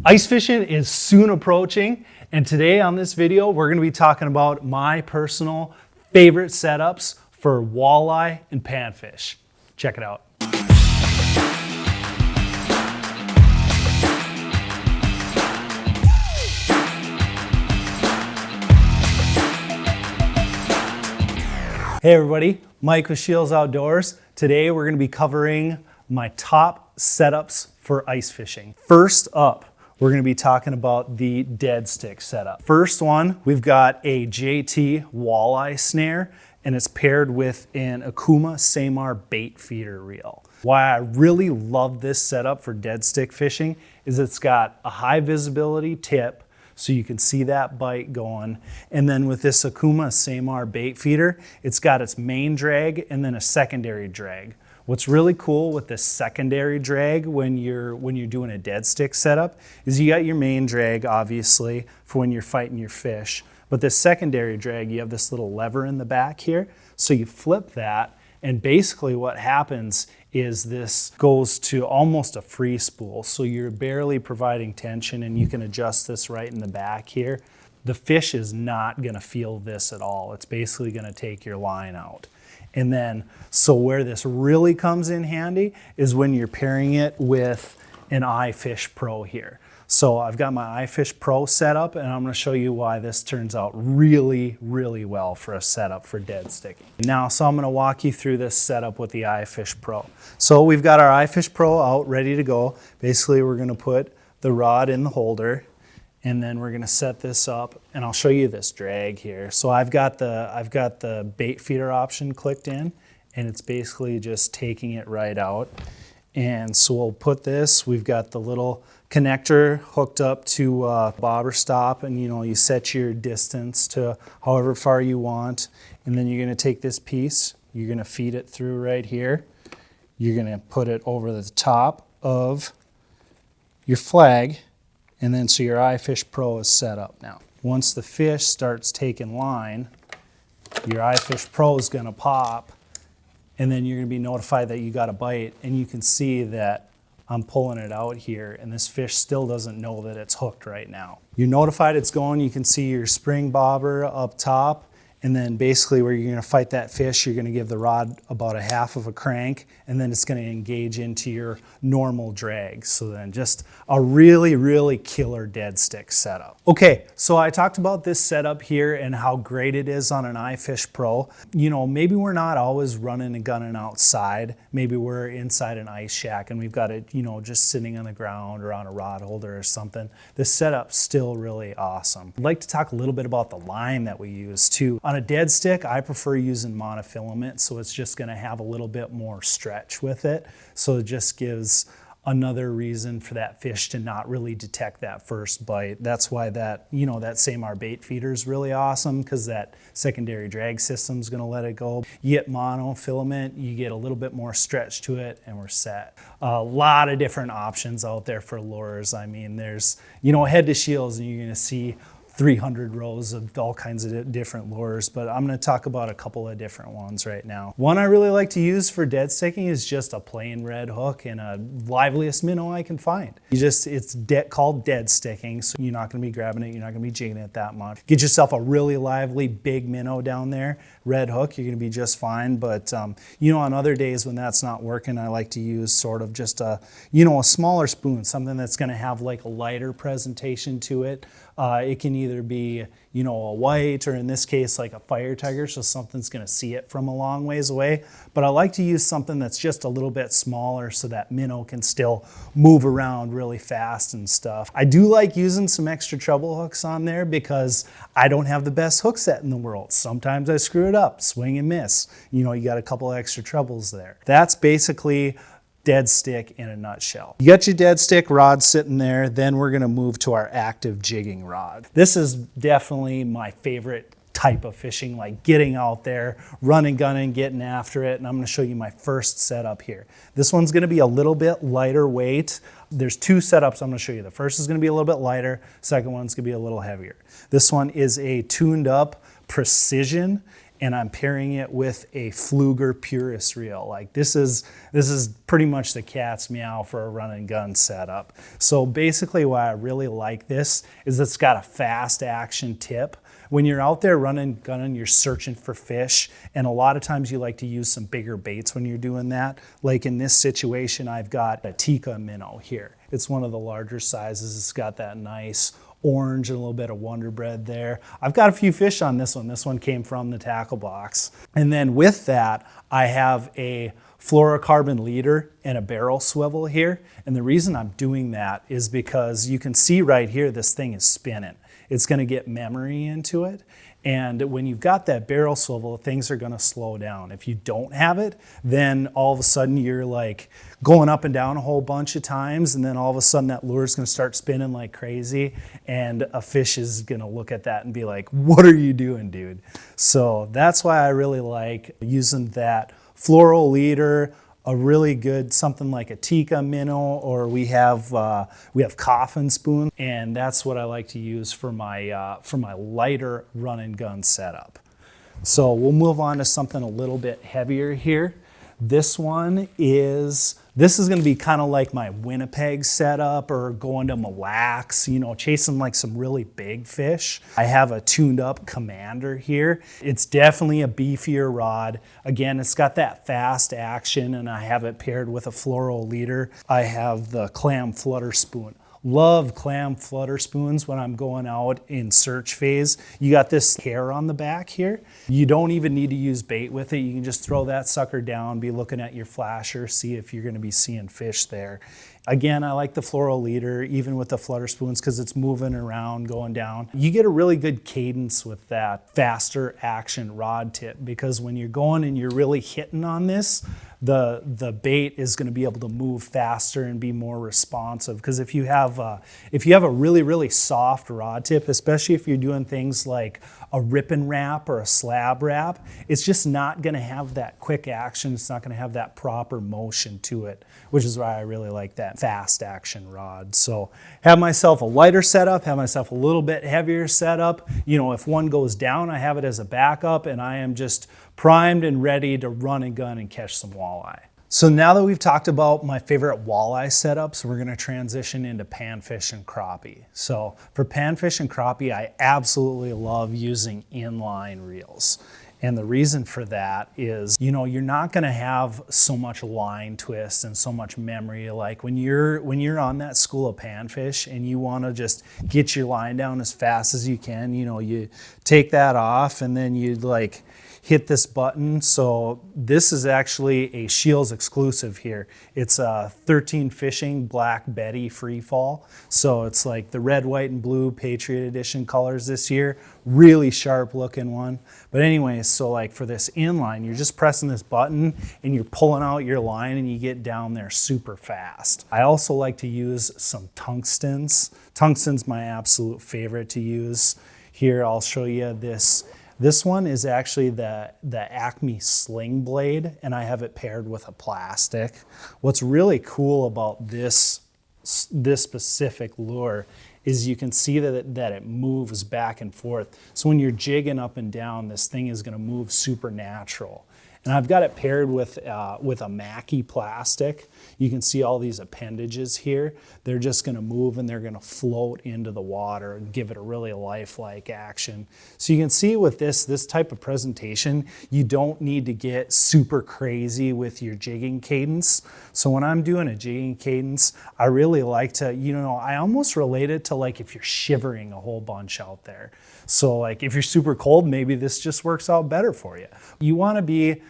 Ice fishing is soon approaching, and today on this video we're going to be talking about my personal favorite setups for walleye and panfish. Check it out. Hey everybody, Mike with SCHEELS Outdoors. Today we're going to be covering my top setups for ice fishing. First up, we're going to be talking about the dead stick setup. First one, we've got a JT walleye snare, and it's paired with an Okuma Samar bait feeder reel. Why I really love this setup for dead stick fishing is it's got a high visibility tip, so you can see that bite going. And then with this Okuma Samar bait feeder, it's got its main drag and then a secondary drag. What's really cool with this secondary drag when you're doing a dead stick setup is you got your main drag, obviously, for when you're fighting your fish. But this secondary drag, you have this little lever in the back here. So you flip that, and basically what happens is this goes to almost a free spool. So you're barely providing tension, and you can adjust this right in the back here. The fish is not gonna feel this at all. It's basically gonna take your line out. And then, so where this really comes in handy is when you're pairing it with an iFish Pro here. So I've got my iFish Pro set up, and I'm gonna show you why this turns out really, really well for a setup for dead sticking. Now, so I'm gonna walk you through this setup with the iFish Pro. So we've got our iFish Pro out, ready to go. Basically, we're gonna put the rod in the holder, and then we're gonna set this up, and I'll show you this drag here. So I've got the bait feeder option clicked in, and it's basically just taking it right out. And so we'll put this, we've got the little connector hooked up to bobber stop, and you set your distance to however far you want. And then you're gonna take this piece, you're gonna feed it through right here. You're gonna put it over the top of your flag, and then so your iFish Pro is set up now. Once the fish starts taking line, your iFish Pro is gonna pop, and then you're gonna be notified that you got a bite, and you can see that I'm pulling it out here, and this fish still doesn't know that it's hooked right now. You're notified it's going, you can see your spring bobber up top, and then basically where you're gonna fight that fish, you're gonna give the rod about a half of a crank, and then it's gonna engage into your normal drag. So then just a really, really killer dead stick setup. Okay, so I talked about this setup here and how great it is on an iFish Pro. Maybe we're not always running and gunning outside. Maybe we're inside an ice shack and we've got it, just sitting on the ground or on a rod holder or something. This setup's still really awesome. I'd like to talk a little bit about the line that we use too. On a dead stick, I prefer using monofilament, so it's just gonna have a little bit more stretch with it. So it just gives another reason for that fish to not really detect that first bite. That's why that Samar bait feeder is really awesome, because that secondary drag system is gonna let it go. You get monofilament, you get a little bit more stretch to it, and we're set. A lot of different options out there for lures. I mean, there's, head to shields, and you're gonna see 300 rows of all kinds of different lures, but I'm going to talk about a couple of different ones right now. One I really like to use for dead sticking is just a plain red hook and a liveliest minnow I can find. It's called dead sticking, so you're not going to be grabbing it, you're not going to be jigging it that much. Get yourself a really lively big minnow down there, red hook, you're going to be just fine. But on other days when that's not working, I like to use sort of just a smaller spoon, something that's going to have like a lighter presentation to it. It can either be, a white, or in this case, like a fire tiger, so something's gonna see it from a long ways away. But I like to use something that's just a little bit smaller so that minnow can still move around really fast and stuff. I do like using some extra treble hooks on there because I don't have the best hook set in the world. Sometimes I screw it up, swing and miss. You got a couple of extra trebles there. That's basically dead stick in a nutshell. You got your dead stick rod sitting there, then we're gonna move to our active jigging rod. This is definitely my favorite type of fishing, like getting out there, running, gunning, getting after it, and I'm gonna show you my first setup here. This one's gonna be a little bit lighter weight. There's two setups I'm gonna show you. The first is gonna be a little bit lighter, second one's gonna be a little heavier. This one is a tuned up Precision, and I'm pairing it with a Fluger Purist reel. Like this is pretty much the cat's meow for a run and gun setup. So basically why I really like this is it's got a fast action tip. When you're out there running, gunning, you're searching for fish, and a lot of times you like to use some bigger baits when you're doing that. Like in this situation, I've got a Tikka minnow here. It's one of the larger sizes. It's got that nice orange and a little bit of Wonder Bread there. I've got a few fish on this one. This one came from the tackle box. And then with that, I have a fluorocarbon leader and a barrel swivel here. And the reason I'm doing that is because you can see right here, this thing is spinning. It's going to get memory into it. And when you've got that barrel swivel, things are going to slow down. If you don't have it, then all of a sudden you're like going up and down a whole bunch of times, and then all of a sudden that lure is going to start spinning like crazy, and a fish is going to look at that and be like, what are you doing, dude? So that's why I really like using that fluoro leader, a really good something like a Tikka minnow, or we have coffin spoon, and that's what I like to use for my lighter run and gun setup. So we'll move on to something a little bit heavier here. This is going to be kind of like my Winnipeg setup, or going to Mille Lacs, chasing like some really big fish. I have a tuned up Commander here. It's definitely a beefier rod. Again, it's got that fast action, and I have it paired with a fluoro leader. I have the clam flutter spoon. Love clam flutter spoons when I'm going out in search phase. You got this hair on the back here. You don't even need to use bait with it. You can just throw that sucker down, be looking at your flasher, see if you're going to be seeing fish there. Again, I like the fluoro leader, even with the flutter spoons, because it's moving around, going down. You get a really good cadence with that faster action rod tip, because when you're going and you're really hitting on this, the bait is going to be able to move faster and be more responsive. Because if you have a really soft rod tip, especially if you're doing things like a rip and wrap or a slab wrap, it's just not going to have that quick action. It's not going to have that proper motion to it, which is why I really like that fast action rod. So have myself a lighter setup, have myself a little bit heavier setup. If one goes down, I have it as a backup, and I am just primed and ready to run and gun and catch some walleye. So now that we've talked about my favorite walleye setups, we're going to transition into panfish and crappie. So for panfish and crappie, I absolutely love using inline reels. And the reason for that is, you're not going to have so much line twist and so much memory. Like when you're on that school of panfish and you want to just get your line down as fast as you can, you take that off and then you'd like hit this button. So this is actually a SCHEELS exclusive here. It's a 13 Fishing Black Betty free fall. So it's like the red, white, and blue Patriot Edition colors this year. Really sharp looking one. But anyways, so like for this inline, you're just pressing this button and you're pulling out your line and you get down there super fast. I also like to use some tungstens. Tungsten's my absolute favorite to use. Here, I'll show you this. This one is actually the Acme Sling Blade, and I have it paired with a plastic. What's really cool about this specific lure is you can see that it moves back and forth. So when you're jigging up and down, this thing is going to move super natural. And I've got it paired with a Mackie plastic. You can see all these appendages here. They're just going to move and they're going to float into the water and give it a really lifelike action. So you can see with this type of presentation, you don't need to get super crazy with your jigging cadence. So when I'm doing a jigging cadence, I really like to, I almost relate it to like if you're shivering a whole bunch out there. So like if you're super cold, maybe this just works out better for you. You want to be,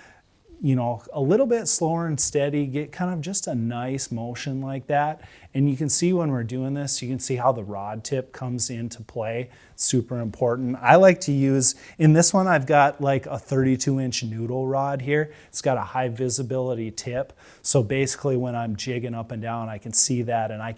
a little bit slower and steady, get kind of just a nice motion like that. And you can see when we're doing this, you can see how the rod tip comes into play. Super important. I like to use, in this one, I've got like a 32-inch noodle rod here. It's got a high visibility tip. So basically when I'm jigging up and down, I can see that and I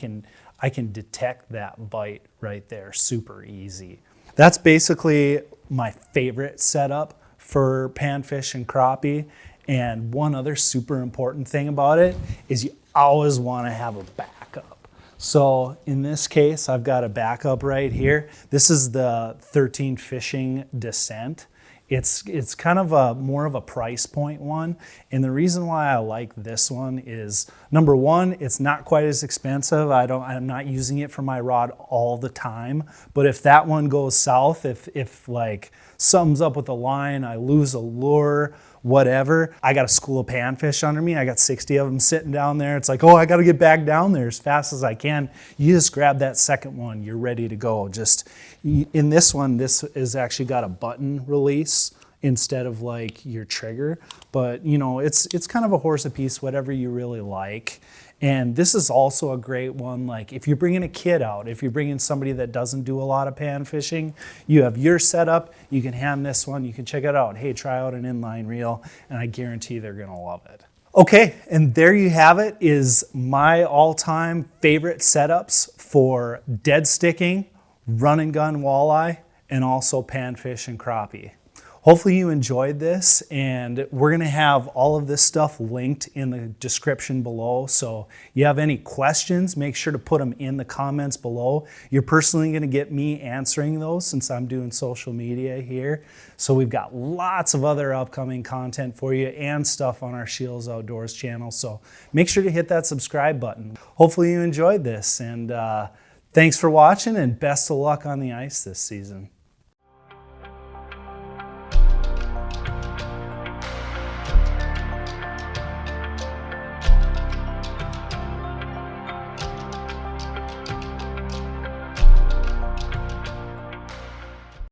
can detect that bite right there super easy. That's basically my favorite setup for panfish and crappie. And one other super important thing about it is you always want to have a backup. So in this case, I've got a backup right here. This is the 13 Fishing Descent. It's kind of a more of a price point one. And the reason why I like this one is, number one, it's not quite as expensive. I'm not using it for my rod all the time. But if that one goes south, if like something's up with the line, I lose a lure, whatever, I got a school of panfish under me. I got 60 of them sitting down there. It's like, oh, I got to get back down there as fast as I can. You just grab that second one, you're ready to go. Just in this one, this is actually got a button release instead of like your trigger. But you know, it's kind of a horse apiece, whatever you really like. And this is also a great one, like if you're bringing a kid out, if you're bringing somebody that doesn't do a lot of pan fishing, you have your setup, you can hand this one, you can check it out. Hey, try out an inline reel, and I guarantee they're gonna love it. Okay, and there you have it, is my all-time favorite setups for dead sticking, run and gun walleye, and also panfish and crappie. Hopefully you enjoyed this, and we're gonna have all of this stuff linked in the description below. So you have any questions, make sure to put them in the comments below. You're personally gonna get me answering those since I'm doing social media here. So we've got lots of other upcoming content for you and stuff on our SCHEELS Outdoors channel. So make sure to hit that subscribe button. Hopefully you enjoyed this, and thanks for watching, and best of luck on the ice this season.